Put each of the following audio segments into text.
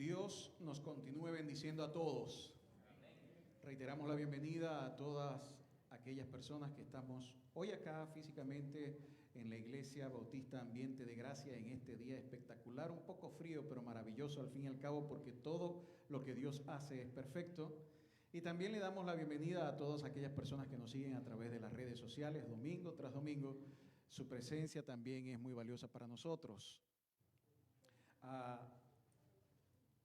Dios nos continúe bendiciendo a todos. Reiteramos la bienvenida a todas aquellas personas que estamos hoy acá físicamente en la Iglesia Bautista Ambiente de Gracia en este día espectacular, un poco frío pero maravilloso al fin y al cabo, porque todo lo que Dios hace es perfecto. Y también le damos la bienvenida a todas aquellas personas que nos siguen a través de las redes sociales domingo tras domingo. Su presencia también es muy valiosa para nosotros.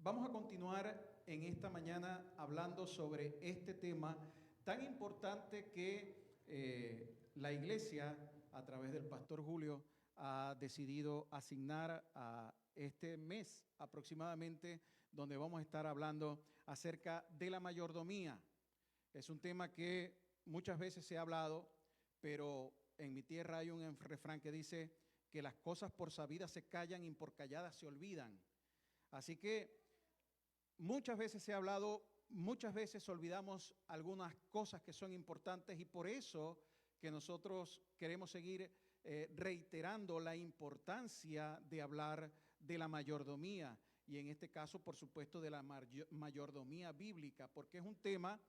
Vamos a continuar en esta mañana hablando sobre este tema tan importante que la Iglesia, a través del Pastor Julio, ha decidido asignar a este mes aproximadamente, donde vamos a estar hablando acerca de la mayordomía. Es un tema que muchas veces se ha hablado, pero en mi tierra hay un refrán que dice que las cosas por sabidas se callan y por calladas se olvidan. Así que muchas veces se ha hablado, muchas veces olvidamos algunas cosas que son importantes, y por eso que nosotros queremos seguir reiterando la importancia de hablar de la mayordomía, y en este caso, por supuesto, de la mayordomía bíblica, porque es un tema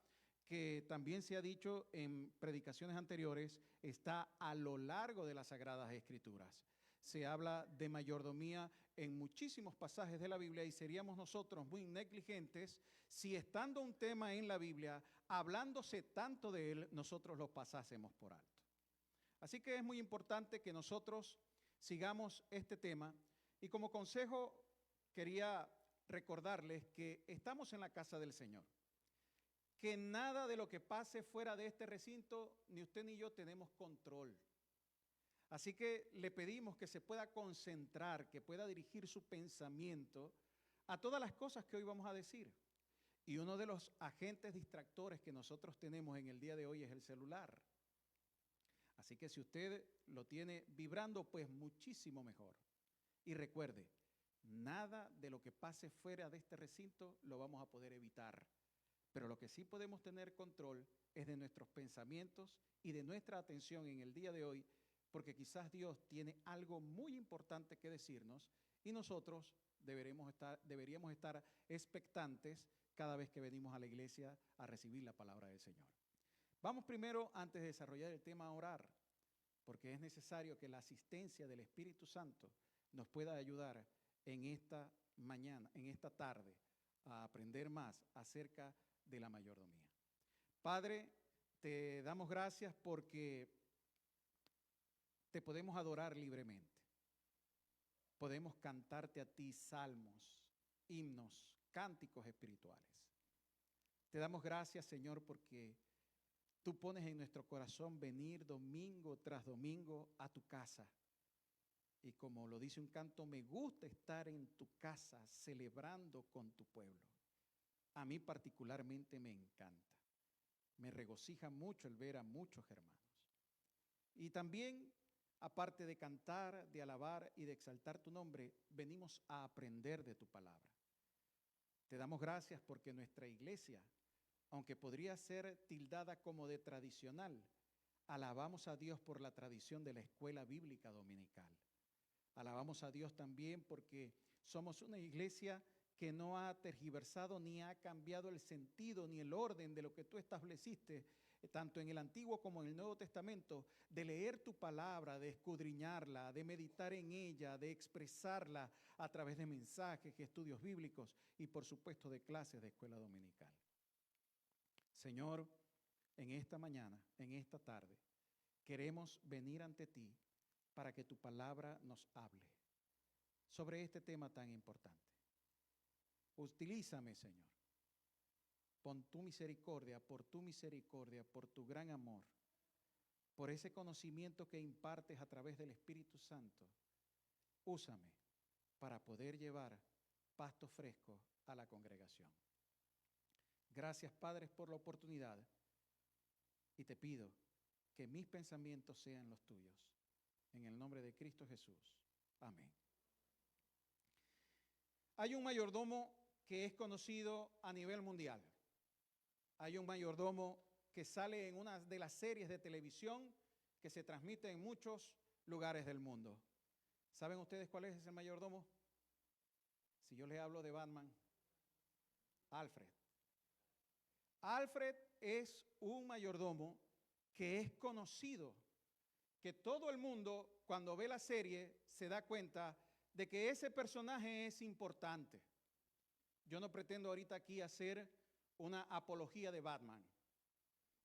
que también se ha dicho en predicaciones anteriores, está a lo largo de las Sagradas Escrituras. Se habla de mayordomía en muchísimos pasajes de la Biblia, y seríamos nosotros muy negligentes si, estando un tema en la Biblia, hablándose tanto de él, nosotros lo pasásemos por alto. Así que es muy importante que nosotros sigamos este tema, y como consejo quería recordarles que estamos en la casa del Señor, que nada de lo que pase fuera de este recinto, ni usted ni yo tenemos control. Así que le pedimos que se pueda concentrar, que pueda dirigir su pensamiento a todas las cosas que hoy vamos a decir. Y uno de los agentes distractores que nosotros tenemos en el día de hoy es el celular. Así que si usted lo tiene vibrando, pues muchísimo mejor. Y recuerde, nada de lo que pase fuera de este recinto lo vamos a poder evitar. Pero lo que sí podemos tener control es de nuestros pensamientos y de nuestra atención en el día de hoy, porque quizás Dios tiene algo muy importante que decirnos, y nosotros deberíamos estar expectantes cada vez que venimos a la iglesia a recibir la palabra del Señor. Vamos primero, antes de desarrollar el tema, a orar, porque es necesario que la asistencia del Espíritu Santo nos pueda ayudar en esta mañana, en esta tarde, a aprender más acerca de la mayordomía. Padre, te damos gracias porque te podemos adorar libremente. Podemos cantarte a ti salmos, himnos, cánticos espirituales. Te damos gracias, Señor, porque tú pones en nuestro corazón venir domingo tras domingo a tu casa. Y como lo dice un canto, me gusta estar en tu casa celebrando con tu pueblo. A mí particularmente me encanta. Me regocija mucho el ver a muchos hermanos. Y también, aparte de cantar, de alabar y de exaltar tu nombre, venimos a aprender de tu palabra. Te damos gracias porque nuestra iglesia, aunque podría ser tildada como de tradicional, alabamos a Dios por la tradición de la escuela bíblica dominical. Alabamos a Dios también porque somos una iglesia que no ha tergiversado ni ha cambiado el sentido ni el orden de lo que tú estableciste, tanto en el Antiguo como en el Nuevo Testamento, de leer tu palabra, de escudriñarla, de meditar en ella, de expresarla a través de mensajes, estudios bíblicos y por supuesto de clases de escuela dominical. Señor, en esta mañana, en esta tarde, queremos venir ante ti para que tu palabra nos hable sobre este tema tan importante. Utilízame, Señor, por tu misericordia, por tu gran amor, por ese conocimiento que impartes a través del Espíritu Santo. Úsame para poder llevar pasto fresco a la congregación. Gracias, Padre, por la oportunidad, y te pido que mis pensamientos sean los tuyos. En el nombre de Cristo Jesús. Amén. Hay un mayordomo que es conocido a nivel mundial. Hay un mayordomo que sale en una de las series de televisión que se transmite en muchos lugares del mundo. ¿Saben ustedes cuál es ese mayordomo? Si yo les hablo de Batman, Alfred. Alfred es un mayordomo que es conocido, que todo el mundo cuando ve la serie se da cuenta de que ese personaje es importante. Yo no pretendo ahorita aquí hacer una apología de Batman,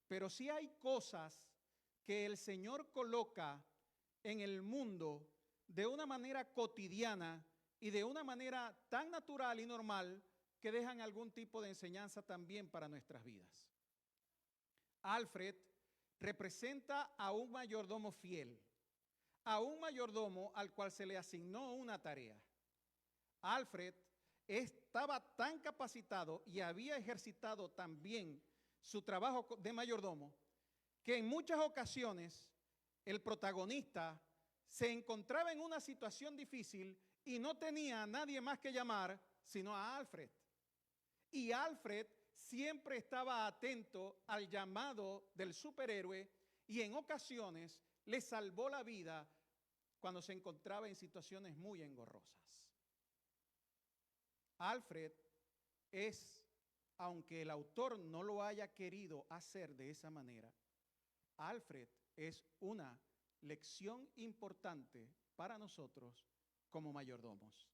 pero sí hay cosas que el Señor coloca en el mundo de una manera cotidiana y de una manera tan natural y normal que dejan algún tipo de enseñanza también para nuestras vidas. Alfred representa a un mayordomo fiel, a un mayordomo al cual se le asignó una tarea. Alfred estaba tan capacitado y había ejercitado también su trabajo de mayordomo que en muchas ocasiones el protagonista se encontraba en una situación difícil y no tenía a nadie más que llamar sino a Alfred. Y Alfred siempre estaba atento al llamado del superhéroe y en ocasiones le salvó la vida cuando se encontraba en situaciones muy engorrosas. Alfred es, aunque el autor no lo haya querido hacer de esa manera, Alfred es una lección importante para nosotros como mayordomos.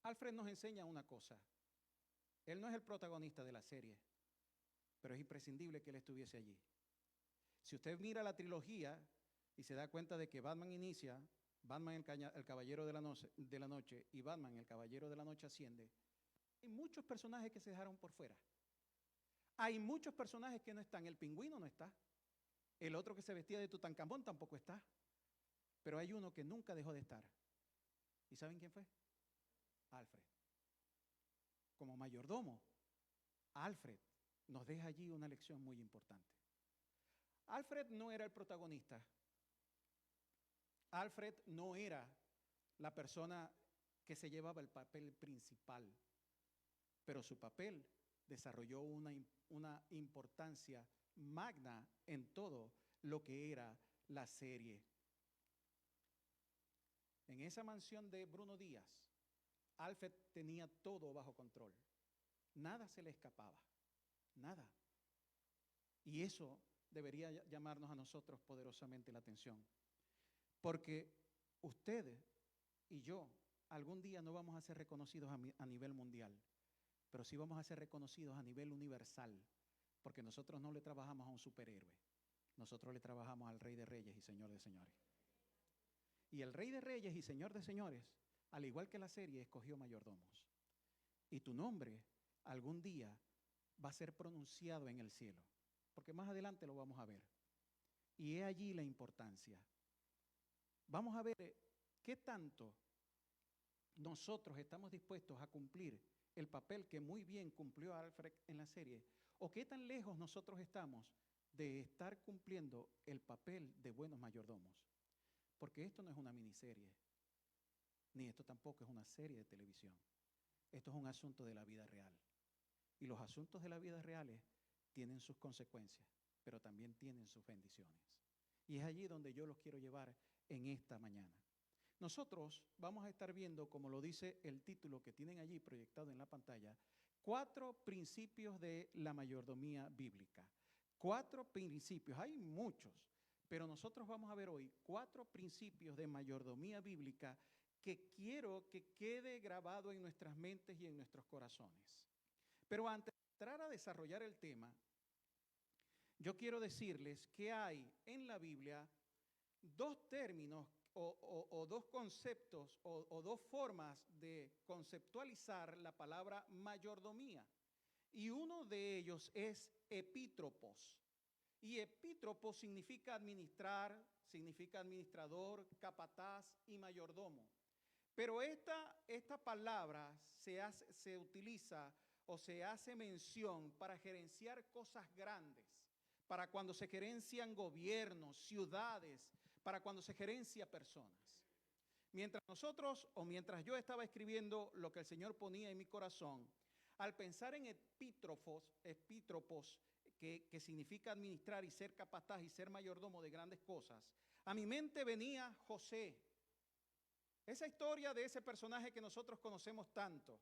Alfred nos enseña una cosa. Él no es el protagonista de la serie, pero es imprescindible que él estuviese allí. Si usted mira la trilogía y se da cuenta de que Batman inicia, Batman el Caballero de la Noche y Batman el Caballero de la Noche asciende, hay muchos personajes que se dejaron por fuera. Hay muchos personajes que no están. El Pingüino no está. El otro que se vestía de Tutankamón tampoco está. Pero hay uno que nunca dejó de estar. ¿Y saben quién fue? Alfred. Como mayordomo, Alfred nos deja allí una lección muy importante. Alfred no era el protagonista. Alfred no era la persona que se llevaba el papel principal, pero su papel desarrolló una importancia magna en todo lo que era la serie. En esa mansión de Bruno Díaz, Alfred tenía todo bajo control. Nada se le escapaba, nada. Y eso debería llamarnos a nosotros poderosamente la atención. Porque usted y yo algún día no vamos a ser reconocidos a nivel mundial, pero sí vamos a ser reconocidos a nivel universal, porque nosotros no le trabajamos a un superhéroe, nosotros le trabajamos al Rey de Reyes y Señor de Señores. Y el Rey de Reyes y Señor de Señores, al igual que la serie, escogió mayordomos. Y tu nombre algún día va a ser pronunciado en el cielo, porque más adelante lo vamos a ver. Y he allí la importancia. Vamos a ver qué tanto nosotros estamos dispuestos a cumplir el papel que muy bien cumplió Alfred en la serie, o qué tan lejos nosotros estamos de estar cumpliendo el papel de buenos mayordomos. Porque esto no es una miniserie, ni esto tampoco es una serie de televisión. Esto es un asunto de la vida real. Y los asuntos de la vida reales tienen sus consecuencias, pero también tienen sus bendiciones. Y es allí donde yo los quiero llevar en esta mañana. Nosotros vamos a estar viendo, como lo dice el título que tienen allí proyectado en la pantalla, 4 principios de la mayordomía bíblica. 4 principios, hay muchos, pero nosotros vamos a ver hoy 4 principios de mayordomía bíblica que quiero que quede grabado en nuestras mentes y en nuestros corazones. Pero antes de entrar a desarrollar el tema, yo quiero decirles que hay en la Biblia 2 términos o 2 conceptos o 2 formas de conceptualizar la palabra mayordomía. Y uno de ellos es epítropos. Y epítropos significa administrar, significa administrador, capataz y mayordomo. Pero esta palabra se utiliza o se hace mención para gerenciar cosas grandes, para cuando se gerencian gobiernos, ciudades, para cuando se gerencia personas. Mientras yo estaba escribiendo lo que el Señor ponía en mi corazón, al pensar en epítropos, que significa administrar y ser capataz y ser mayordomo de grandes cosas, a mi mente venía José. Esa historia de ese personaje que nosotros conocemos tanto.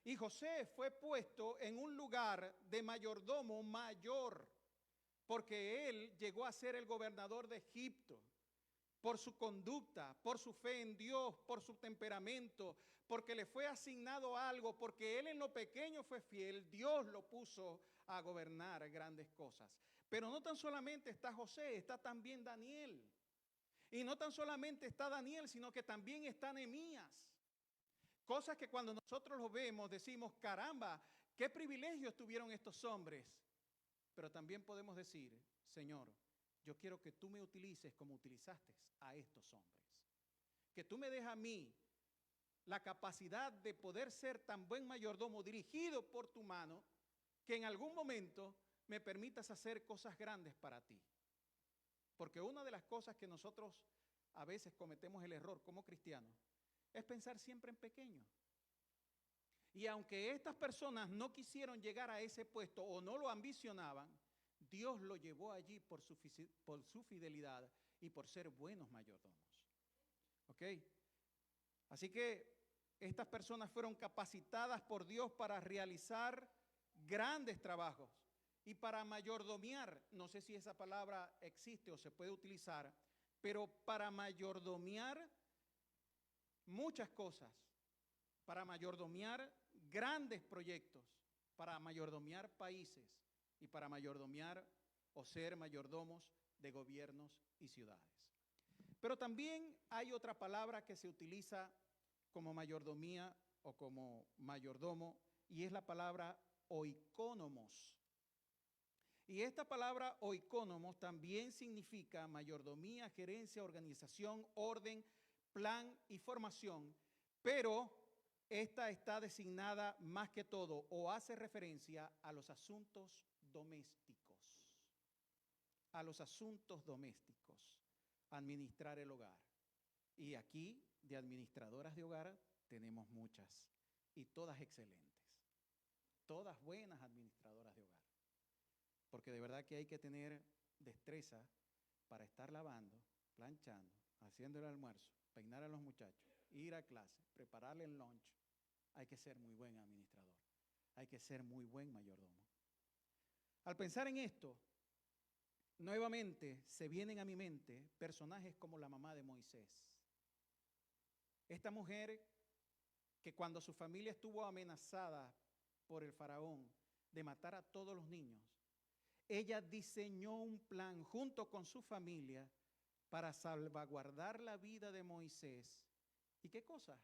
Y José fue puesto en un lugar de mayordomo mayor, porque él llegó a ser el gobernador de Egipto por su conducta, por su fe en Dios, por su temperamento, porque le fue asignado algo, porque él en lo pequeño fue fiel. Dios lo puso a gobernar grandes cosas. Pero no tan solamente está José, está también Daniel. Y no tan solamente está Daniel, sino que también está Nehemías. Cosas que cuando nosotros lo vemos decimos, caramba, qué privilegios tuvieron estos hombres. Pero también podemos decir, Señor, yo quiero que tú me utilices como utilizaste a estos hombres. Que tú me des a mí la capacidad de poder ser tan buen mayordomo dirigido por tu mano, que en algún momento me permitas hacer cosas grandes para ti. Porque una de las cosas que nosotros a veces cometemos el error como cristianos es pensar siempre en pequeño. Y aunque estas personas no quisieron llegar a ese puesto o no lo ambicionaban, Dios lo llevó allí por su fidelidad y por ser buenos mayordomos. ¿Ok? Así que estas personas fueron capacitadas por Dios para realizar grandes trabajos y para mayordomear. No sé si esa palabra existe o se puede utilizar, pero para mayordomear muchas cosas, para mayordomear grandes proyectos, para mayordomear países y para mayordomear o ser mayordomos de gobiernos y ciudades. Pero también hay otra palabra que se utiliza como mayordomía o como mayordomo, y es la palabra oikónomos. Y esta palabra oikónomos también significa mayordomía, gerencia, organización, orden, plan y formación, pero esta está designada más que todo o hace referencia a los asuntos domésticos. A los asuntos domésticos, administrar el hogar. Y aquí, de administradoras de hogar, tenemos muchas, y todas excelentes, todas buenas administradoras de hogar. Porque de verdad que hay que tener destreza para estar lavando, planchando, haciendo el almuerzo, peinar a los muchachos, ir a clase, prepararle el lunch. Hay que ser muy buen administrador, hay que ser muy buen mayordomo. Al pensar en esto, nuevamente se vienen a mi mente personajes como la mamá de Moisés. Esta mujer que cuando su familia estuvo amenazada por el faraón de matar a todos los niños, ella diseñó un plan junto con su familia para salvaguardar la vida de Moisés. ¿Y qué cosa?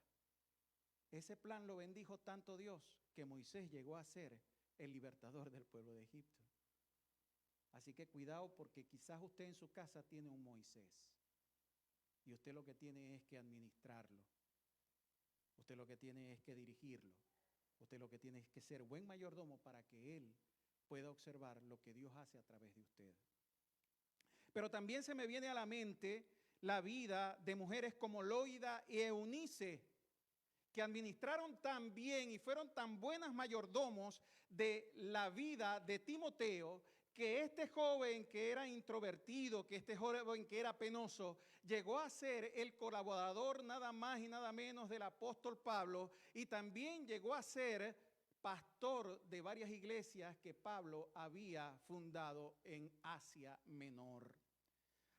Ese plan lo bendijo tanto Dios que Moisés llegó a ser el libertador del pueblo de Egipto. Así que cuidado, porque quizás usted en su casa tiene un Moisés y usted lo que tiene es que administrarlo. Usted lo que tiene es que dirigirlo. Usted lo que tiene es que ser buen mayordomo para que él pueda observar lo que Dios hace a través de usted. Pero también se me viene a la mente la vida de mujeres como Loida y Eunice, que administraron tan bien y fueron tan buenas mayordomos de la vida de Timoteo, que este joven que era introvertido, que este joven que era penoso, llegó a ser el colaborador nada más y nada menos del apóstol Pablo, y también llegó a ser pastor de varias iglesias que Pablo había fundado en Asia Menor.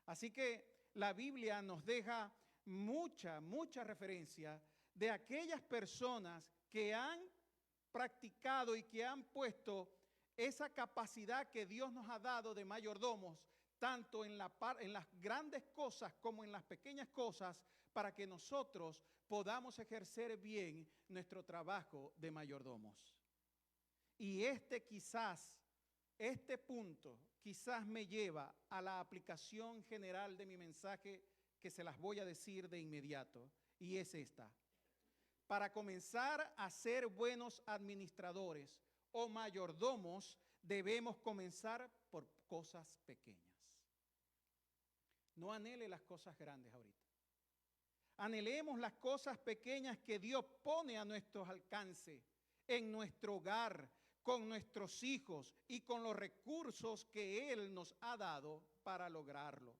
Así que la Biblia nos deja mucha referencia de aquellas personas que han practicado y que han puesto esa capacidad que Dios nos ha dado de mayordomos, tanto en las grandes cosas como en las pequeñas cosas, para que nosotros podamos ejercer bien nuestro trabajo de mayordomos. Y este punto quizás me lleva a la aplicación general de mi mensaje, que se las voy a decir de inmediato, y es esta. Para comenzar a ser buenos administradores o mayordomos, debemos comenzar por cosas pequeñas. No anhele las cosas grandes ahorita. Anhelemos las cosas pequeñas que Dios pone a nuestro alcance, en nuestro hogar, con nuestros hijos y con los recursos que Él nos ha dado para lograrlo.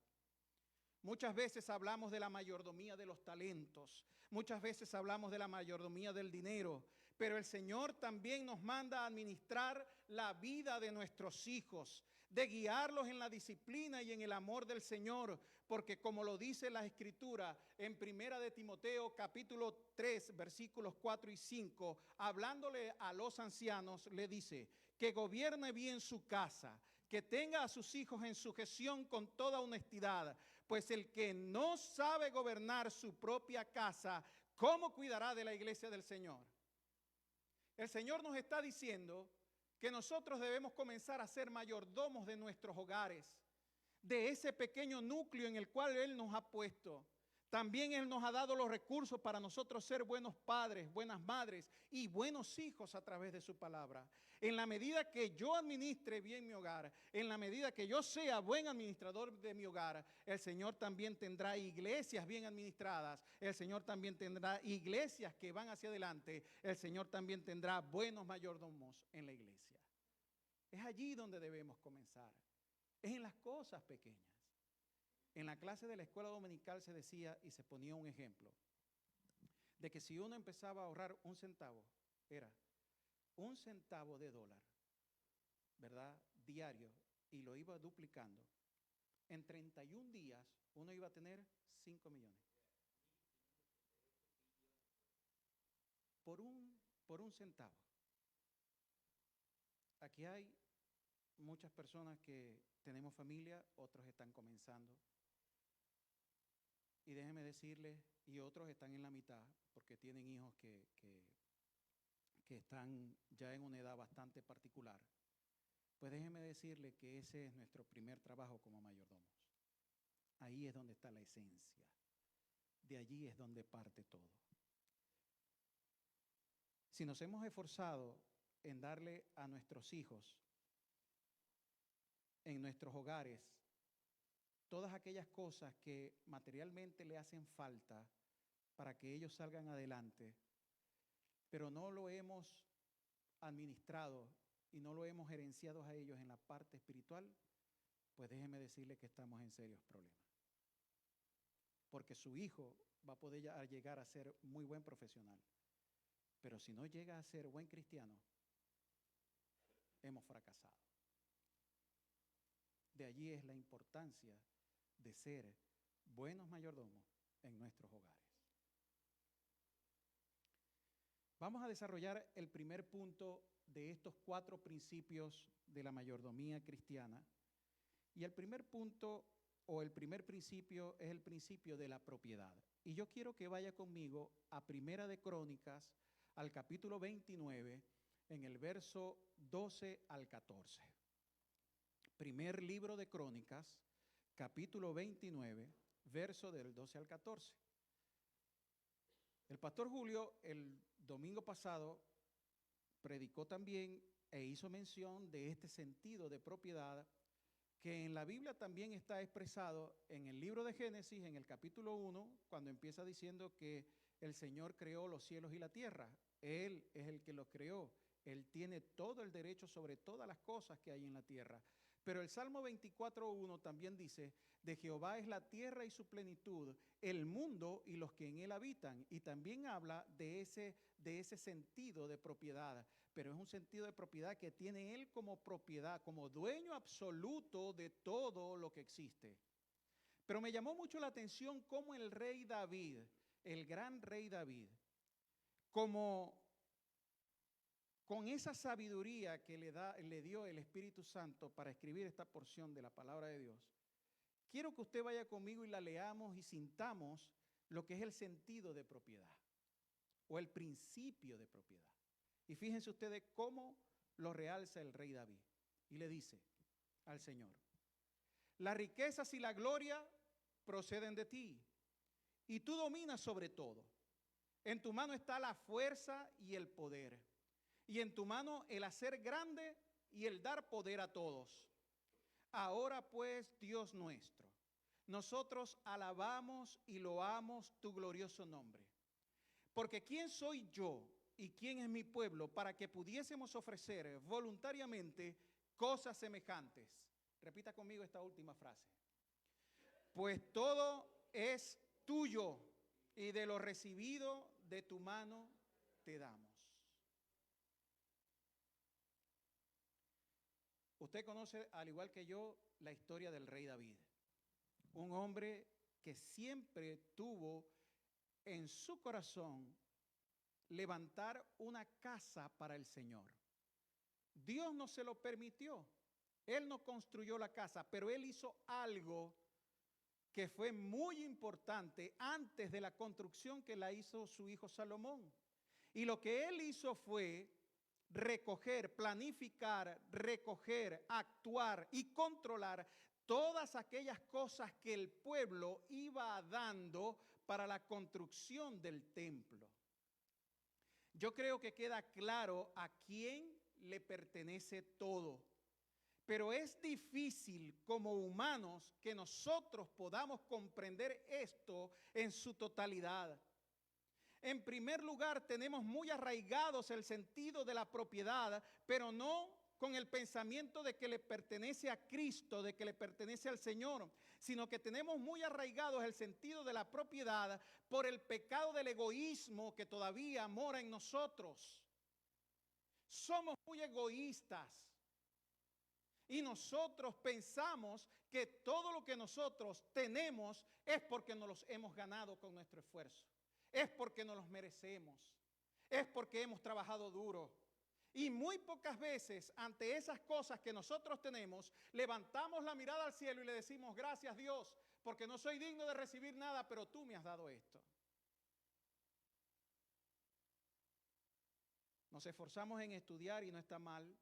Muchas veces hablamos de la mayordomía de los talentos, muchas veces hablamos de la mayordomía del dinero, Pero el Señor también nos manda a administrar la vida de nuestros hijos, de guiarlos en la disciplina y en el amor del Señor, porque como lo dice la Escritura en Primera de Timoteo capítulo 3 versículos 4 y 5, hablándole a los ancianos, le dice que gobierne bien su casa, que tenga a sus hijos en sujeción con toda honestidad, pues el que no sabe gobernar su propia casa, ¿cómo cuidará de la iglesia del Señor? El Señor nos está diciendo que nosotros debemos comenzar a ser mayordomos de nuestros hogares, de ese pequeño núcleo en el cual Él nos ha puesto. También Él nos ha dado los recursos para nosotros ser buenos padres, buenas madres y buenos hijos a través de su palabra. En la medida que yo administre bien mi hogar, en la medida que yo sea buen administrador de mi hogar, el Señor también tendrá iglesias bien administradas, el Señor también tendrá iglesias que van hacia adelante, el Señor también tendrá buenos mayordomos en la iglesia. Es allí donde debemos comenzar, es en las cosas pequeñas. En la clase de la escuela dominical se decía y se ponía un ejemplo de que si uno empezaba a ahorrar un centavo, era un centavo de dólar, ¿verdad? Diario, y lo iba duplicando. En 31 días uno iba a tener 5 millones. Por un centavo. Aquí hay muchas personas que tenemos familia, otros están comenzando. Y déjenme decirles, y otros están en la mitad, porque tienen hijos que están ya en una edad bastante particular. Pues déjenme decirles que ese es nuestro primer trabajo como mayordomos. Ahí es donde está la esencia. De allí es donde parte todo. Si nos hemos esforzado en darle a nuestros hijos, en nuestros hogares, todas aquellas cosas que materialmente le hacen falta para que ellos salgan adelante, pero no lo hemos administrado y no lo hemos gerenciado a ellos en la parte espiritual, pues déjeme decirle que estamos en serios problemas. Porque su hijo va a poder llegar a ser muy buen profesional, pero si no llega a ser buen cristiano, hemos fracasado. De allí es la importancia de ser buenos mayordomos en nuestros hogares. Vamos a desarrollar el primer punto de estos 4 principios de la mayordomía cristiana. Y el primer punto o el primer principio es el principio de la propiedad. Y yo quiero que vaya conmigo a Primera de Crónicas, al capítulo 29, en el verso 12 al 14. Primer libro de Crónicas, capítulo 29, verso del 12 al 14. El pastor Julio el domingo pasado predicó también e hizo mención de este sentido de propiedad que en la Biblia también está expresado en el libro de Génesis, en el capítulo 1, cuando empieza diciendo que el Señor creó los cielos y la tierra. Él es el que los creó. Él tiene todo el derecho sobre todas las cosas que hay en la tierra. Pero el Salmo 24:1 también dice, de Jehová es la tierra y su plenitud, el mundo y los que en él habitan. Y también habla de ese sentido de propiedad, pero es un sentido de propiedad que tiene él como propiedad, como dueño absoluto de todo lo que existe. Pero me llamó mucho la atención cómo el rey David, el gran rey David, como con esa sabiduría que le dio el Espíritu Santo para escribir esta porción de la palabra de Dios, quiero que usted vaya conmigo y la leamos y sintamos lo que es el sentido de propiedad o el principio de propiedad. Y fíjense ustedes cómo lo realza el rey David. Y le dice al Señor, las riquezas y la gloria proceden de ti, y tú dominas sobre todo. En tu mano está la fuerza y el poder, y en tu mano el hacer grande y el dar poder a todos. Ahora pues, Dios nuestro, nosotros alabamos y loamos tu glorioso nombre. Porque ¿quién soy yo y quién es mi pueblo para que pudiésemos ofrecer voluntariamente cosas semejantes? Repita conmigo esta última frase. Pues todo es tuyo y de lo recibido de tu mano te damos. Usted conoce, al igual que yo, la historia del rey David. Un hombre que siempre tuvo en su corazón levantar una casa para el Señor. Dios no se lo permitió. Él no construyó la casa, pero él hizo algo que fue muy importante antes de la construcción que la hizo su hijo Salomón. Y lo que él hizo fue recoger, planificar, recoger, actuar y controlar todas aquellas cosas que el pueblo iba dando para la construcción del templo. Yo creo que queda claro a quién le pertenece todo. Pero es difícil como humanos que nosotros podamos comprender esto en su totalidad. En primer lugar, tenemos muy arraigados el sentido de la propiedad, pero no con el pensamiento de que le pertenece a Cristo, de que le pertenece al Señor, sino que tenemos muy arraigados el sentido de la propiedad por el pecado del egoísmo que todavía mora en nosotros. Somos muy egoístas. Y nosotros pensamos que todo lo que nosotros tenemos es porque nos los hemos ganado con nuestro esfuerzo. Es porque nos los merecemos. Es porque hemos trabajado duro. Y muy pocas veces ante esas cosas que nosotros tenemos, levantamos la mirada al cielo y le decimos, gracias Dios, porque no soy digno de recibir nada, pero tú me has dado esto. Nos esforzamos en estudiar y no está mal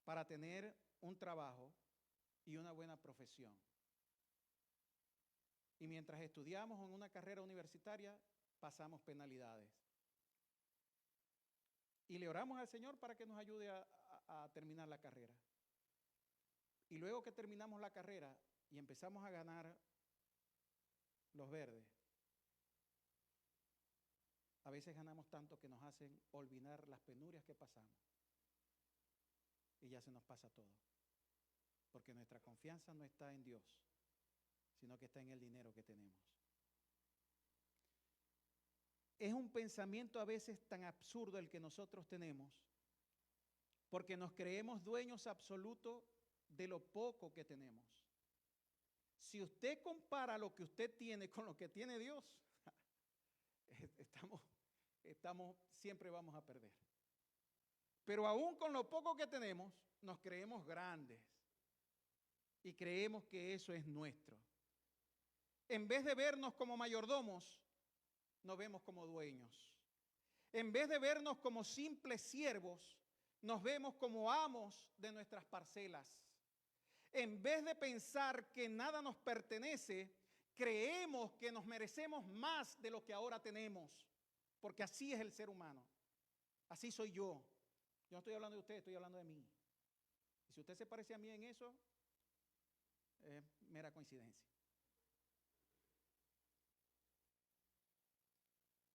para tener un trabajo y una buena profesión. Y mientras estudiamos en una carrera universitaria, pasamos penalidades. Y le oramos al Señor para que nos ayude a terminar la carrera. Y luego que terminamos la carrera y empezamos a ganar los verdes, a veces ganamos tanto que nos hacen olvidar las penurias que pasamos. Y ya se nos pasa todo. Porque nuestra confianza no está en Dios, sino que está en el dinero que tenemos. Es un pensamiento a veces tan absurdo el que nosotros tenemos, porque nos creemos dueños absolutos de lo poco que tenemos. Si usted compara lo que usted tiene con lo que tiene Dios, siempre vamos a perder. Pero aún con lo poco que tenemos, nos creemos grandes y creemos que eso es nuestro. En vez de vernos como mayordomos, nos vemos como dueños. En vez de vernos como simples siervos, nos vemos como amos de nuestras parcelas. En vez de pensar que nada nos pertenece, creemos que nos merecemos más de lo que ahora tenemos, porque así es el ser humano. Así soy yo. Yo no estoy hablando de usted, estoy hablando de mí. Y si usted se parece a mí en eso, es mera coincidencia.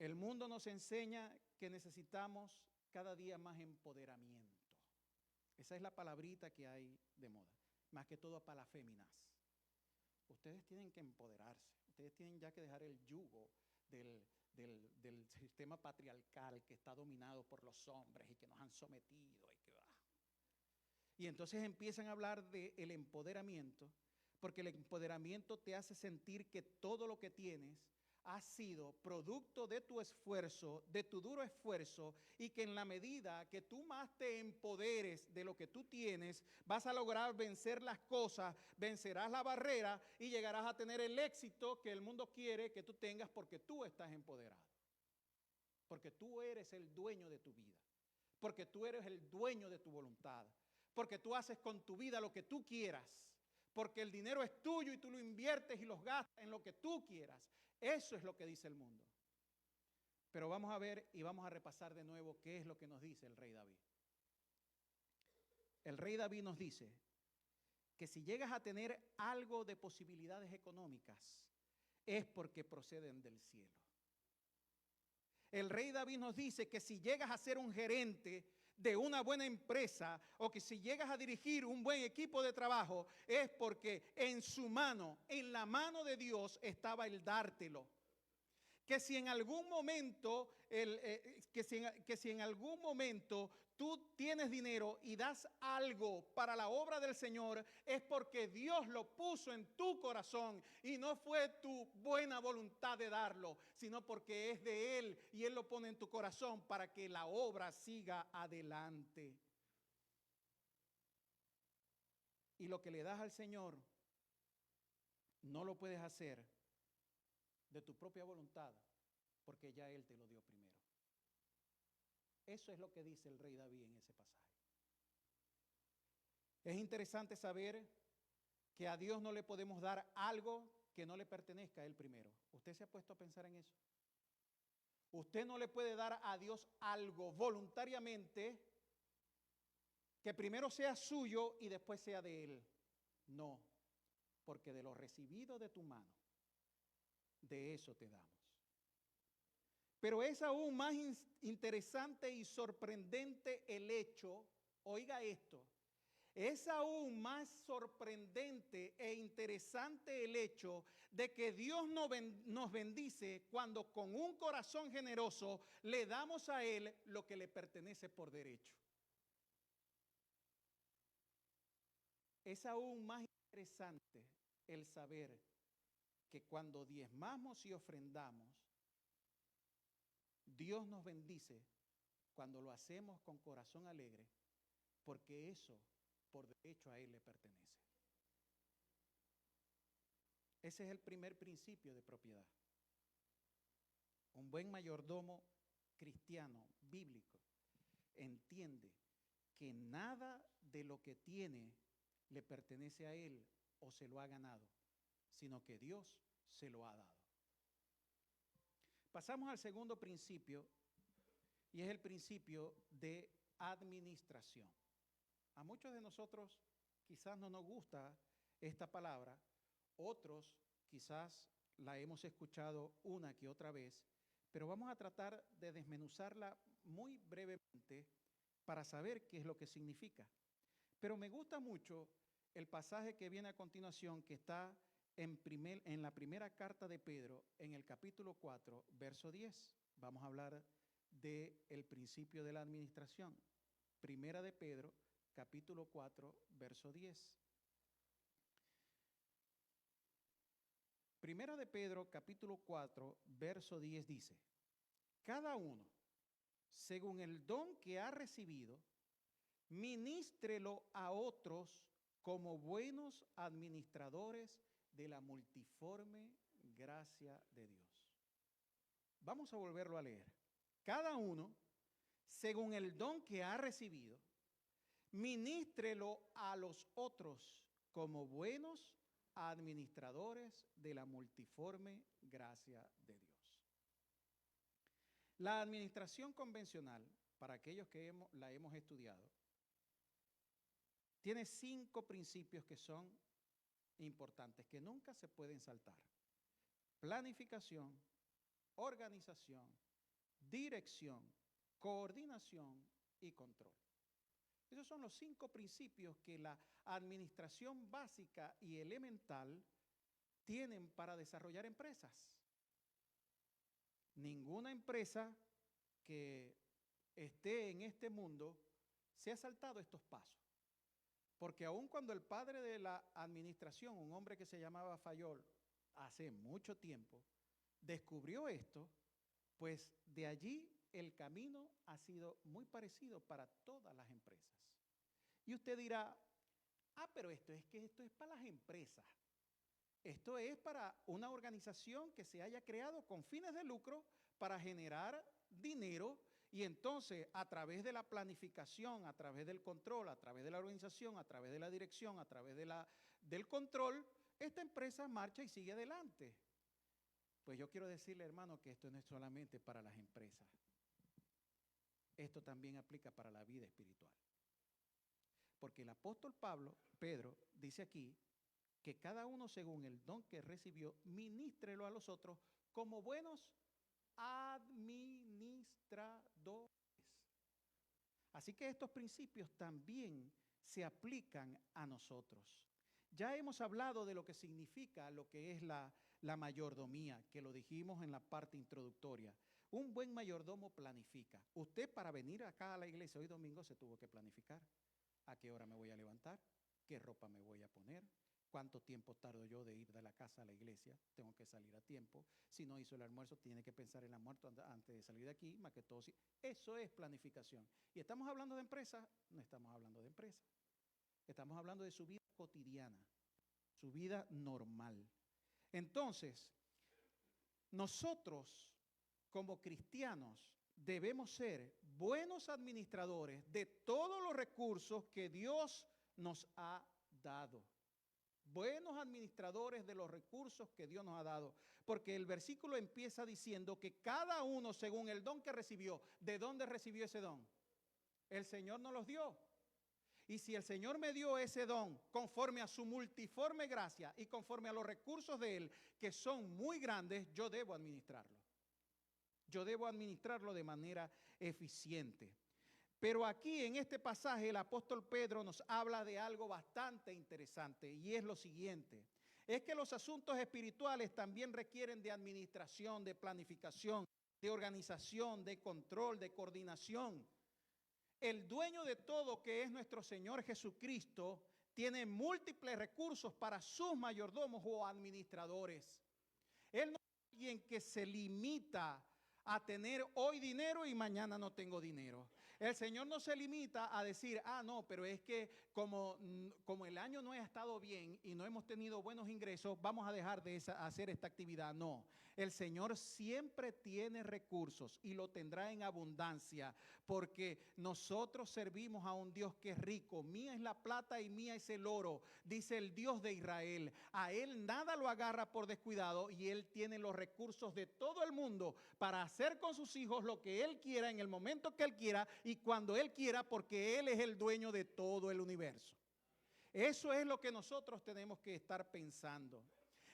El mundo nos enseña que necesitamos cada día más empoderamiento. Esa es la palabrita que hay de moda. Más que todo para las féminas. Ustedes tienen que empoderarse. Ustedes tienen ya que dejar el yugo del sistema patriarcal que está dominado por los hombres y que nos han sometido y que va. Y entonces empiezan a hablar del empoderamiento, porque el empoderamiento te hace sentir que todo lo que tienes ha sido producto de tu esfuerzo, de tu duro esfuerzo, y que en la medida que tú más te empoderes de lo que tú tienes, vas a lograr vencer las cosas, vencerás la barrera y llegarás a tener el éxito que el mundo quiere que tú tengas porque tú estás empoderado. Porque tú eres el dueño de tu vida. Porque tú eres el dueño de tu voluntad. Porque tú haces con tu vida lo que tú quieras. Porque el dinero es tuyo y tú lo inviertes y los gastas en lo que tú quieras. Eso es lo que dice el mundo. Pero vamos a ver y vamos a repasar de nuevo qué es lo que nos dice el rey David. El rey David nos dice que si llegas a tener algo de posibilidades económicas, es porque proceden del cielo. El rey David nos dice que si llegas a ser un gerente de una buena empresa o que si llegas a dirigir un buen equipo de trabajo, es porque en su mano, en la mano de Dios estaba el dártelo. Que si en algún momento, tú tienes dinero y das algo para la obra del Señor, es porque Dios lo puso en tu corazón y no fue tu buena voluntad de darlo, sino porque es de Él y Él lo pone en tu corazón para que la obra siga adelante. Y lo que le das al Señor, no lo puedes hacer de tu propia voluntad, porque ya Él te lo dio primero. Eso es lo que dice el rey David en ese pasaje. Es interesante saber que a Dios no le podemos dar algo que no le pertenezca a Él primero. ¿Usted se ha puesto a pensar en eso? Usted no le puede dar a Dios algo voluntariamente que primero sea suyo y después sea de Él. No, porque de lo recibido de tu mano, de eso te damos. Pero es aún más interesante y sorprendente el hecho, oiga esto, es aún más sorprendente e interesante el hecho de que Dios nos bendice cuando con un corazón generoso le damos a Él lo que le pertenece por derecho. Es aún más interesante el saber que cuando diezmamos y ofrendamos, Dios nos bendice cuando lo hacemos con corazón alegre, porque eso por derecho a Él le pertenece. Ese es el primer principio de propiedad. Un buen mayordomo cristiano, bíblico, entiende que nada de lo que tiene le pertenece a él o se lo ha ganado, sino que Dios se lo ha dado. Pasamos al segundo principio, y es el principio de administración. A muchos de nosotros quizás no nos gusta esta palabra, otros quizás la hemos escuchado una que otra vez, pero vamos a tratar de desmenuzarla muy brevemente para saber qué es lo que significa. Pero me gusta mucho el pasaje que viene a continuación, que está en la primera carta de Pedro, en el capítulo 4, verso 10. Vamos a hablar del principio de la administración. Primera de Pedro, capítulo 4, verso 10. Primera de Pedro, capítulo 4, verso 10 dice: cada uno, según el don que ha recibido, ministrelo a otros como buenos administradores de la multiforme gracia de Dios. Vamos a volverlo a leer. Cada uno, según el don que ha recibido, ministrelo a los otros como buenos administradores de la multiforme gracia de Dios. La administración convencional, para aquellos que la hemos estudiado, tiene 5 principios que son importantes, que nunca se pueden saltar: planificación, organización, dirección, coordinación y control. Esos son los 5 principios que la administración básica y elemental tienen para desarrollar empresas. Ninguna empresa que esté en este mundo se ha saltado estos pasos. Porque aun cuando el padre de la administración, un hombre que se llamaba Fayol, hace mucho tiempo, descubrió esto, pues de allí el camino ha sido muy parecido para todas las empresas. Y usted dirá, pero esto es para las empresas. Esto es para una organización que se haya creado con fines de lucro para generar dinero, y entonces a través de la planificación, a través del control, a través de la organización, a través de la dirección, a través del control, esta empresa marcha y sigue adelante. Pues yo quiero decirle, hermano, que esto no es solamente para las empresas. Esto también aplica para la vida espiritual. Porque el apóstol Pedro, dice aquí que cada uno según el don que recibió, ministrelo a los otros como buenos administradores. Así que estos principios también se aplican a nosotros. Ya hemos hablado de lo que significa lo que es la mayordomía, que lo dijimos en la parte introductoria. Un buen mayordomo planifica. Usted para venir acá a la iglesia hoy domingo se tuvo que planificar. ¿A qué hora me voy a levantar? ¿Qué ropa me voy a poner? ¿Cuánto tiempo tardo yo de ir de la casa a la iglesia? Tengo que salir a tiempo. Si no hizo el almuerzo, tiene que pensar en el almuerzo antes de salir de aquí, más que todo. Eso es planificación. ¿Y estamos hablando de empresa? No estamos hablando de empresa. Estamos hablando de su vida cotidiana, su vida normal. Entonces, nosotros como cristianos debemos ser buenos administradores de todos los recursos que Dios nos ha dado. Buenos administradores de los recursos que Dios nos ha dado. Porque el versículo empieza diciendo que cada uno según el don que recibió. ¿De dónde recibió ese don? El Señor nos los dio. Y si el Señor me dio ese don conforme a su multiforme gracia y conforme a los recursos de Él, que son muy grandes, yo debo administrarlo. Yo debo administrarlo de manera eficiente. Pero aquí en este pasaje el apóstol Pedro nos habla de algo bastante interesante y es lo siguiente. Es que los asuntos espirituales también requieren de administración, de planificación, de organización, de control, de coordinación. El dueño de todo, que es nuestro Señor Jesucristo, tiene múltiples recursos para sus mayordomos o administradores. Él no es alguien que se limita a tener hoy dinero y mañana no tengo dinero. El Señor no se limita a decir, no, pero es que como el año no ha estado bien y no hemos tenido buenos ingresos, vamos a dejar de hacer esta actividad. No, el Señor siempre tiene recursos y lo tendrá en abundancia, porque nosotros servimos a un Dios que es rico. Mía es la plata y mía es el oro, dice el Dios de Israel. A Él nada lo agarra por descuidado y Él tiene los recursos de todo el mundo para hacer con sus hijos lo que Él quiera en el momento que Él quiera y cuando Él quiera, porque Él es el dueño de todo el universo. Eso es lo que nosotros tenemos que estar pensando.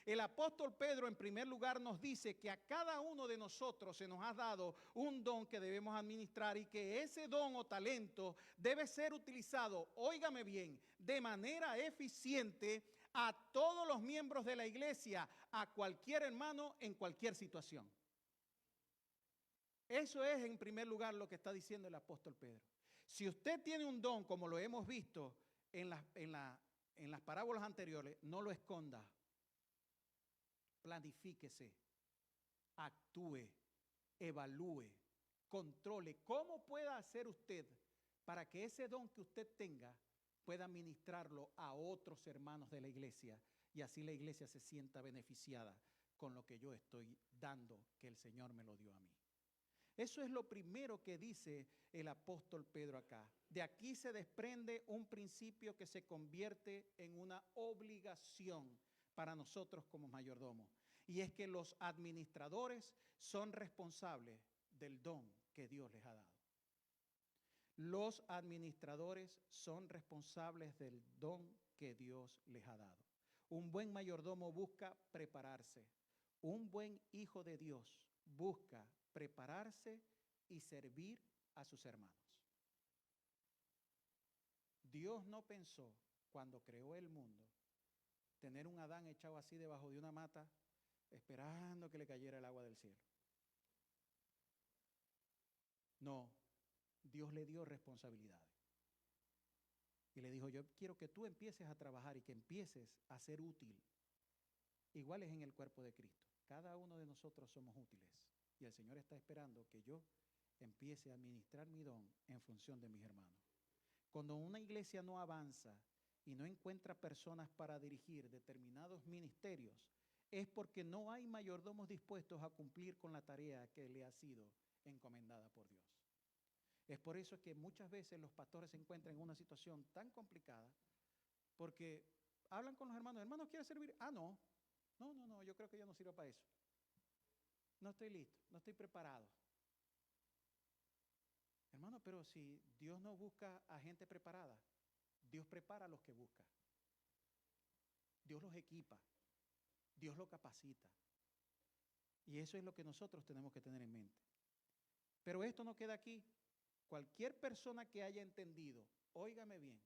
El apóstol Pedro en primer lugar nos dice que a cada uno de nosotros se nos ha dado un don que debemos administrar y que ese don o talento debe ser utilizado, óigame bien, de manera eficiente a todos los miembros de la iglesia, a cualquier hermano en cualquier situación. Eso es en primer lugar lo que está diciendo el apóstol Pedro. Si usted tiene un don, como lo hemos visto en las parábolas anteriores, no lo esconda. Planifíquese, actúe, evalúe, controle. ¿Cómo puede hacer usted para que ese don que usted tenga pueda ministrarlo a otros hermanos de la iglesia y así la iglesia se sienta beneficiada con lo que yo estoy dando, que el Señor me lo dio a mí? Eso es lo primero que dice el apóstol Pedro acá. De aquí se desprende un principio que se convierte en una obligación para nosotros como mayordomos. Y es que los administradores son responsables del don que Dios les ha dado. Los administradores son responsables del don que Dios les ha dado. Un buen mayordomo busca prepararse. Un buen hijo de Dios busca prepararse y servir a sus hermanos. Dios no pensó, cuando creó el mundo, tener un Adán echado así debajo de una mata, esperando que le cayera el agua del cielo. No, Dios le dio responsabilidades. Y le dijo, yo quiero que tú empieces a trabajar y que empieces a ser útil. Igual es en el cuerpo de Cristo. Cada uno de nosotros somos útiles. Y el Señor está esperando que yo empiece a administrar mi don en función de mis hermanos. Cuando una iglesia no avanza y no encuentra personas para dirigir determinados ministerios, es porque no hay mayordomos dispuestos a cumplir con la tarea que le ha sido encomendada por Dios. Es por eso que muchas veces los pastores se encuentran en una situación tan complicada porque hablan con los hermanos. ¿Hermanos quiere servir? No, yo creo que yo no sirvo para eso. No estoy listo, no estoy preparado. Hermano, pero si Dios no busca a gente preparada, Dios prepara a los que busca. Dios los equipa, Dios los capacita. Y eso es lo que nosotros tenemos que tener en mente. Pero esto no queda aquí. Cualquier persona que haya entendido, óigame bien,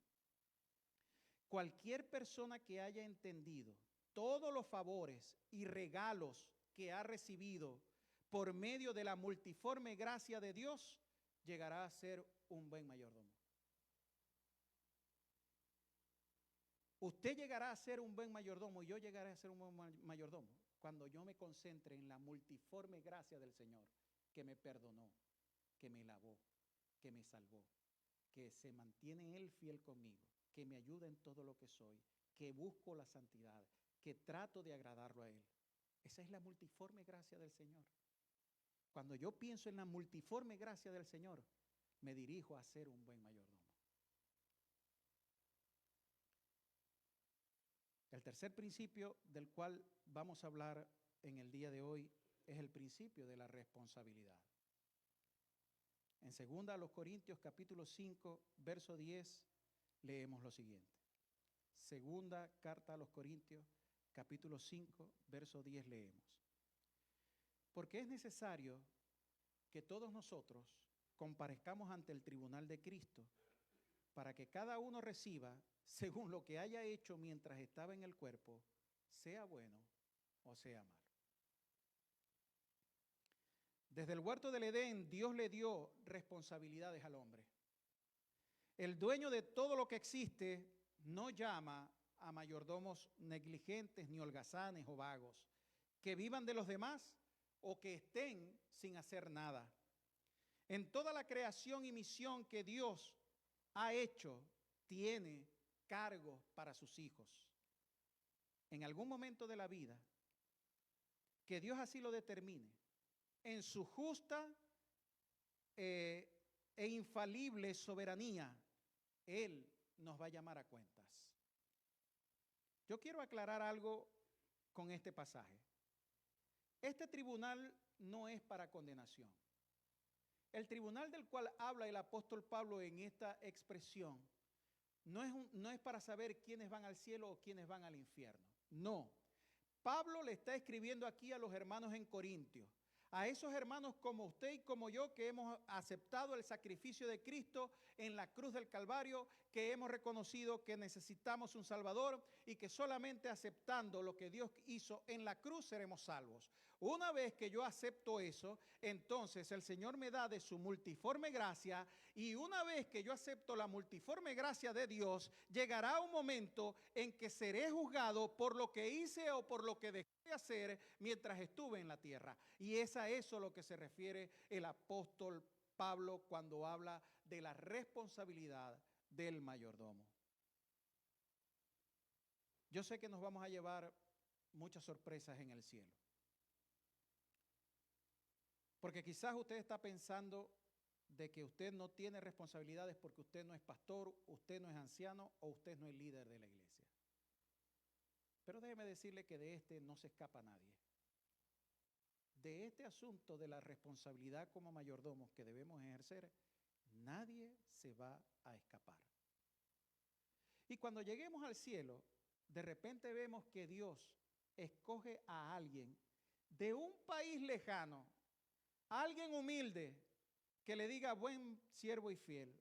cualquier persona que haya entendido todos los favores y regalos que ha recibido por medio de la multiforme gracia de Dios, llegará a ser un buen mayordomo. Usted llegará a ser un buen mayordomo y yo llegaré a ser un buen mayordomo cuando yo me concentre en la multiforme gracia del Señor, que me perdonó, que me lavó, que me salvó, que se mantiene Él fiel conmigo, que me ayuda en todo lo que soy, que busco la santidad, que trato de agradarlo a Él. Esa es la multiforme gracia del Señor. Cuando yo pienso en la multiforme gracia del Señor, me dirijo a ser un buen mayordomo. El tercer principio del cual vamos a hablar en el día de hoy es el principio de la responsabilidad. En 2 Corintios capítulo 5, verso 10, leemos lo siguiente. Segunda carta a los Corintios, capítulo 5, verso 10, leemos. Porque es necesario que todos nosotros comparezcamos ante el tribunal de Cristo, para que cada uno reciba según lo que haya hecho mientras estaba en el cuerpo, sea bueno o sea malo. Desde el huerto del Edén, Dios le dio responsabilidades al hombre. El dueño de todo lo que existe no llama a mayordomos negligentes, ni holgazanes o vagos, que vivan de los demás o que estén sin hacer nada. En toda la creación y misión que Dios ha hecho, tiene cargos para sus hijos. En algún momento de la vida, que Dios así lo determine, en su justa e infalible soberanía, Él nos va a llamar a cuentas. Yo quiero aclarar algo con este pasaje. Este tribunal no es para condenación. El tribunal del cual habla el apóstol Pablo en esta expresión no es para saber quiénes van al cielo o quiénes van al infierno. No. Pablo le está escribiendo aquí a los hermanos en Corintios, a esos hermanos como usted y como yo que hemos aceptado el sacrificio de Cristo en la cruz del Calvario, que hemos reconocido que necesitamos un Salvador y que solamente aceptando lo que Dios hizo en la cruz seremos salvos. Una vez que yo acepto eso, entonces el Señor me da de su multiforme gracia, y una vez que yo acepto la multiforme gracia de Dios, llegará un momento en que seré juzgado por lo que hice o por lo que dejé de hacer mientras estuve en la tierra. Y es a eso lo que se refiere el apóstol Pablo cuando habla de la responsabilidad del mayordomo. Yo sé que nos vamos a llevar muchas sorpresas en el cielo. Porque quizás usted está pensando de que usted no tiene responsabilidades porque usted no es pastor, usted no es anciano o usted no es líder de la iglesia. Pero déjeme decirle que de este no se escapa nadie. De este asunto de la responsabilidad como mayordomos que debemos ejercer, nadie se va a escapar. Y cuando lleguemos al cielo, de repente vemos que Dios escoge a alguien de un país lejano, alguien humilde, que le diga: buen siervo y fiel,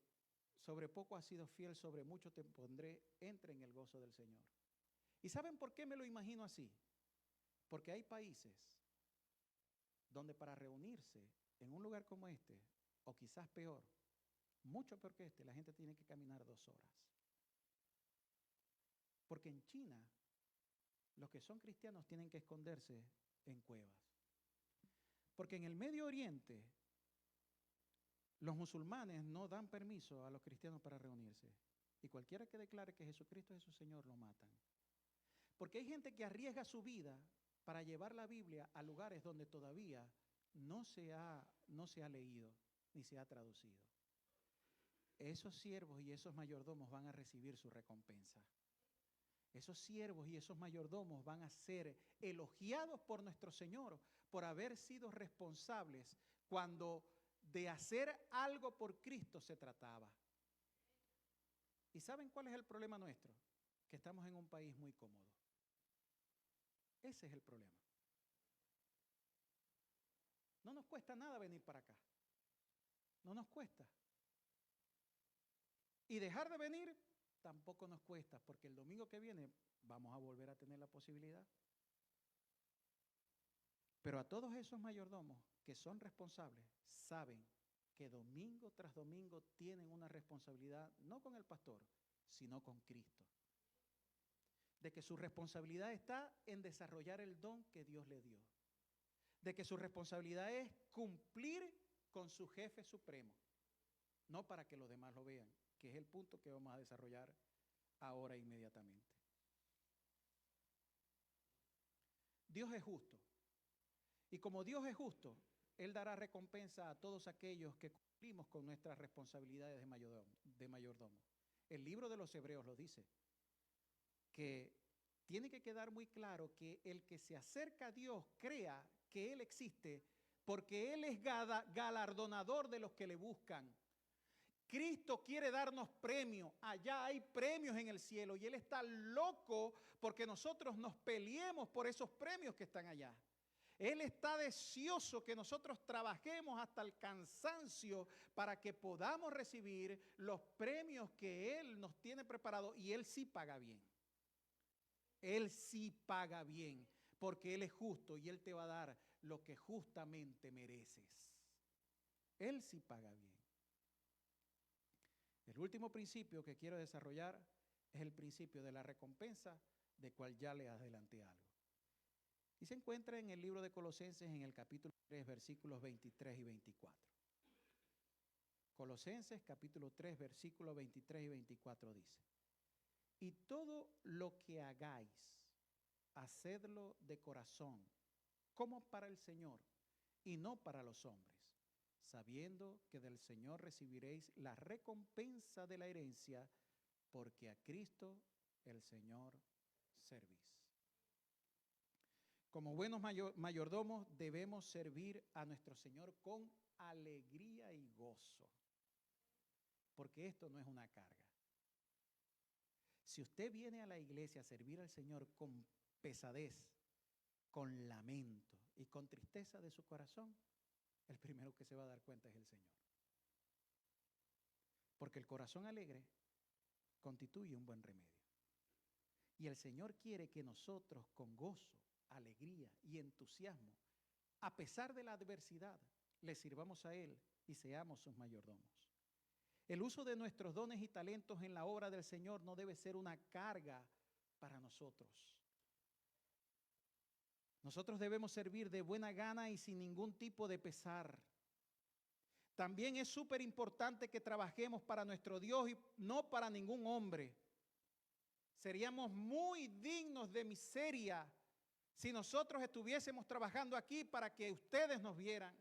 sobre poco has sido fiel, sobre mucho te pondré, entre en el gozo del Señor. ¿Y saben por qué me lo imagino así? Porque hay países donde para reunirse en un lugar como este, o quizás peor, mucho peor que este, la gente tiene que caminar 2 horas. Porque en China, los que son cristianos tienen que esconderse en cuevas. Porque en el Medio Oriente, los musulmanes no dan permiso a los cristianos para reunirse. Y cualquiera que declare que Jesucristo es su Señor, lo matan. Porque hay gente que arriesga su vida para llevar la Biblia a lugares donde todavía no se ha leído ni se ha traducido. Esos siervos y esos mayordomos van a recibir su recompensa. Esos siervos y esos mayordomos van a ser elogiados por nuestro Señor por haber sido responsables cuando de hacer algo por Cristo se trataba. ¿Y saben cuál es el problema nuestro? Que estamos en un país muy cómodo. Ese es el problema. No nos cuesta nada venir para acá. No nos cuesta. Y dejar de venir tampoco nos cuesta, porque el domingo que viene vamos a volver a tener la posibilidad. Pero a todos esos mayordomos que son responsables, saben que domingo tras domingo tienen una responsabilidad, no con el pastor, sino con Cristo. De que su responsabilidad está en desarrollar el don que Dios le dio. De que su responsabilidad es cumplir con su jefe supremo, no para que los demás lo vean, que es el punto que vamos a desarrollar ahora inmediatamente. Dios es justo. Y como Dios es justo, Él dará recompensa a todos aquellos que cumplimos con nuestras responsabilidades de mayordomo. El libro de los Hebreos lo dice, que tiene que quedar muy claro que el que se acerca a Dios crea que Él existe porque Él es galardonador de los que le buscan. Cristo quiere darnos premios, allá hay premios en el cielo y Él está loco porque nosotros nos peleemos por esos premios que están allá. Él está deseoso que nosotros trabajemos hasta el cansancio para que podamos recibir los premios que Él nos tiene preparados, y Él sí paga bien. Él sí paga bien porque Él es justo y Él te va a dar lo que justamente mereces. Él sí paga bien. El último principio que quiero desarrollar es el principio de la recompensa, de cual ya le adelanté algo. Y se encuentra en el libro de Colosenses en el capítulo 3, versículos 23 y 24. Colosenses capítulo 3, versículos 23 y 24 dice: y todo lo que hagáis, hacedlo de corazón, como para el Señor, y no para los hombres, sabiendo que del Señor recibiréis la recompensa de la herencia, porque a Cristo el Señor servís. Como buenos mayordomos debemos servir a nuestro Señor con alegría y gozo, porque esto no es una carga. Si usted viene a la iglesia a servir al Señor con pesadez, con lamento y con tristeza de su corazón, el primero que se va a dar cuenta es el Señor. Porque el corazón alegre constituye un buen remedio. Y el Señor quiere que nosotros con gozo, alegría y entusiasmo, a pesar de la adversidad, le sirvamos a Él y seamos sus mayordomos. El uso de nuestros dones y talentos en la obra del Señor no debe ser una carga para nosotros. Nosotros debemos servir de buena gana y sin ningún tipo de pesar. También es súper importante que trabajemos para nuestro Dios y no para ningún hombre. Seríamos muy dignos de miseria si nosotros estuviésemos trabajando aquí para que ustedes nos vieran.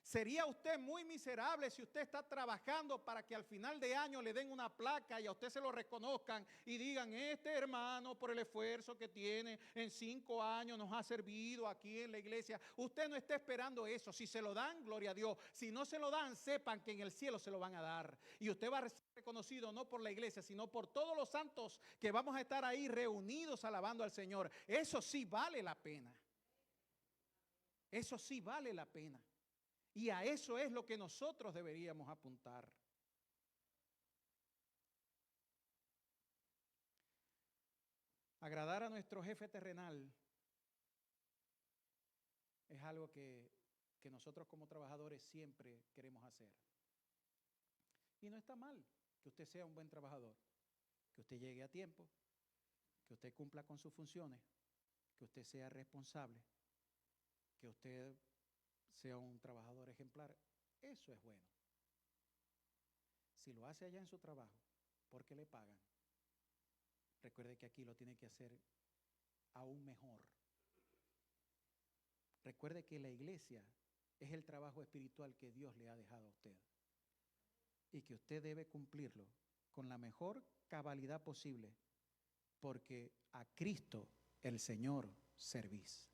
Sería usted muy miserable si usted está trabajando para que al final de año le den una placa y a usted se lo reconozcan y digan: este hermano, por el esfuerzo que tiene en 5 años nos ha servido aquí en la iglesia. Usted no está esperando eso. Si se lo dan, gloria a Dios. Si no se lo dan, sepan que en el cielo se lo van a dar. Y usted va a ser reconocido no por la iglesia, sino por todos los santos que vamos a estar ahí reunidos alabando al Señor. Eso sí vale la pena. Eso sí vale la pena. Y a eso es lo que nosotros deberíamos apuntar. Agradar a nuestro jefe terrenal es algo que nosotros como trabajadores siempre queremos hacer. Y no está mal que usted sea un buen trabajador, que usted llegue a tiempo, que usted cumpla con sus funciones, que usted sea responsable, que usted sea un trabajador ejemplar. Eso es bueno. Si lo hace allá en su trabajo, porque le pagan, recuerde que aquí lo tiene que hacer aún mejor. Recuerde que la iglesia es el trabajo espiritual que Dios le ha dejado a usted y que usted debe cumplirlo con la mejor cabalidad posible, porque a Cristo el Señor servís.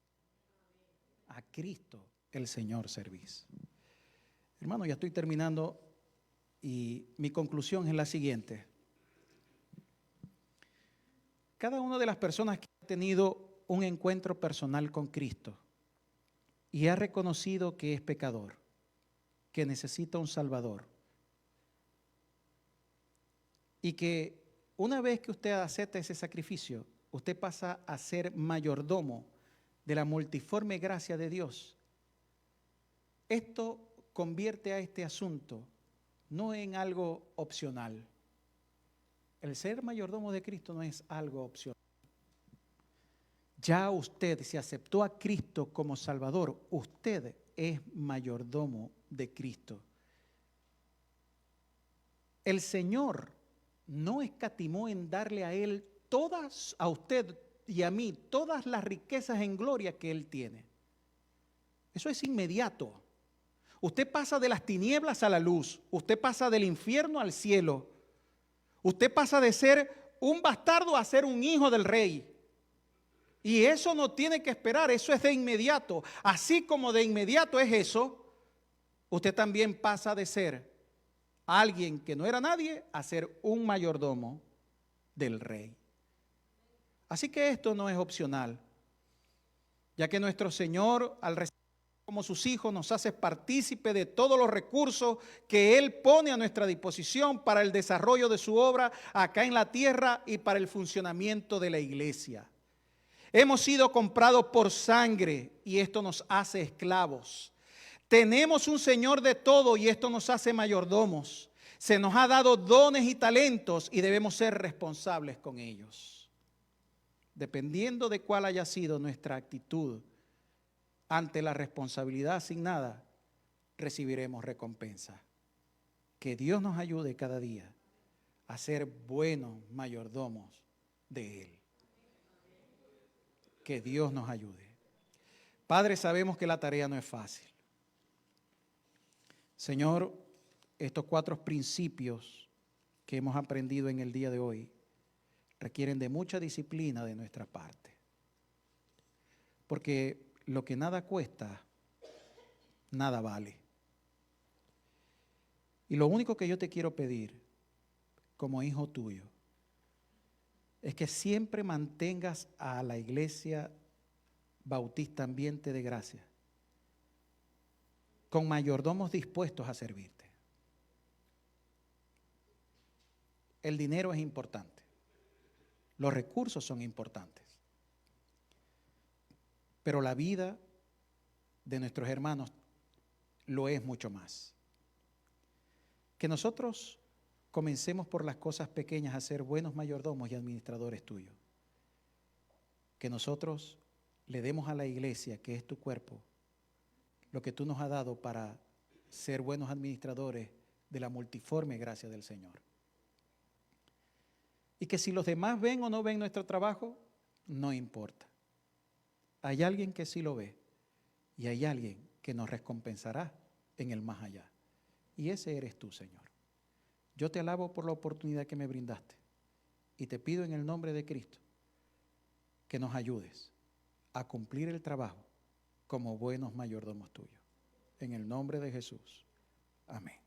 A Cristo el Señor servís. Hermano, ya estoy terminando y mi conclusión es la siguiente. Cada una de las personas que ha tenido un encuentro personal con Cristo y ha reconocido que es pecador, que necesita un Salvador, y que una vez que usted acepta ese sacrificio, usted pasa a ser mayordomo de la multiforme gracia de Dios, esto convierte a este asunto no en algo opcional. El ser mayordomo de Cristo no es algo opcional. Ya usted, si aceptó a Cristo como Salvador, usted es mayordomo de Cristo. El Señor no escatimó en darle a Él todas, a usted y a mí, todas las riquezas en gloria que Él tiene. Eso es inmediato. Usted pasa de las tinieblas a la luz. Usted pasa del infierno al cielo. Usted pasa de ser un bastardo a ser un hijo del rey. Y eso no tiene que esperar, eso es de inmediato. Así como de inmediato es eso, usted también pasa de ser alguien que no era nadie a ser un mayordomo del rey. Así que esto no es opcional, ya que nuestro Señor, al recibirnos como sus hijos, nos hace partícipe de todos los recursos que Él pone a nuestra disposición para el desarrollo de su obra acá en la tierra y para el funcionamiento de la iglesia. Hemos sido comprados por sangre y esto nos hace esclavos. Tenemos un Señor de todo y esto nos hace mayordomos. Se nos ha dado dones y talentos y debemos ser responsables con ellos. Dependiendo de cuál haya sido nuestra actitud ante la responsabilidad asignada, recibiremos recompensa. Que Dios nos ayude cada día a ser buenos mayordomos de Él. Que Dios nos ayude. Padre, sabemos que la tarea no es fácil. Señor, estos 4 principios que hemos aprendido en el día de hoy requieren de mucha disciplina de nuestra parte. Porque lo que nada cuesta, nada vale. Y lo único que yo te quiero pedir, como hijo tuyo, es que siempre mantengas a la Iglesia Bautista Ambiente de Gracia con mayordomos dispuestos a servirte. El dinero es importante, los recursos son importantes, pero la vida de nuestros hermanos lo es mucho más. Que nosotros comencemos por las cosas pequeñas a ser buenos mayordomos y administradores tuyos. Que nosotros le demos a la iglesia, que es tu cuerpo, lo que tú nos has dado para ser buenos administradores de la multiforme gracia del Señor. Y que si los demás ven o no ven nuestro trabajo, no importa. Hay alguien que sí lo ve y hay alguien que nos recompensará en el más allá. Y ese eres tú, Señor. Yo te alabo por la oportunidad que me brindaste y te pido en el nombre de Cristo que nos ayudes a cumplir el trabajo como buenos mayordomos tuyos. En el nombre de Jesús. Amén.